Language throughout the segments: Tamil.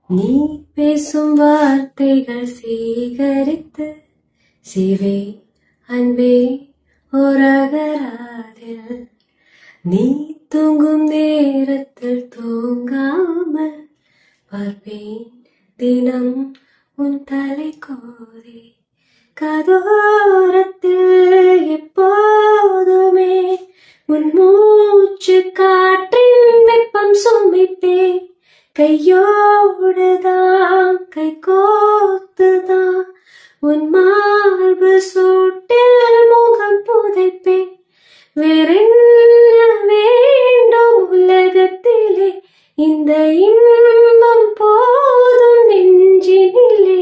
நீ பேசும் வார்த்தைகள் சேகரித்து சிவே அன்பே ஓரகராதில் நீ தூங்கும் நேரத்தில் தூங்காமல் பார்ப்பேன் தினம் உன் தலை கோரி கதோரத்தில் எப்போதுமே உன் மூச்சு காற்றின் வெப்பம் சுமிப்பேன் கையோடுதான் கை கோத்துதான் உன் மார்பு சூட்டில் முகம் புதைப்பேன் வேறென்ன வேண்டும் உலகத்திலே இந்த இன்பம் போதும் நெஞ்சினிலே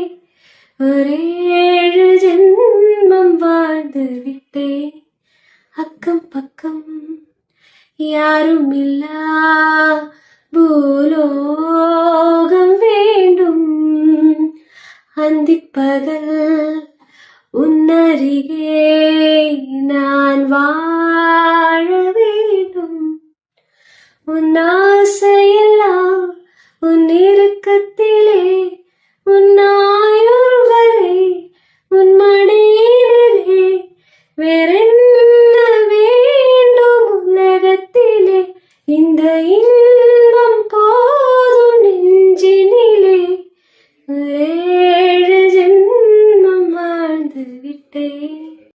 ஒரே 7 ஜென்மம் வாழ்ந்து விட்டேன் அக்கம் பக்கம் யாரும் இல்லா பூலோகம் வேண்டும் அந்திப்பகல் உன்னருகே நான் வாழ வேண்டும் உன் ஆசையெல்லாம் உன் இறுக்கத்திலே உன் ஆயுள் வரை உன் மடியிலே வேறென்ன வேண்டும் உலகத்திலே இந்த இன்பம்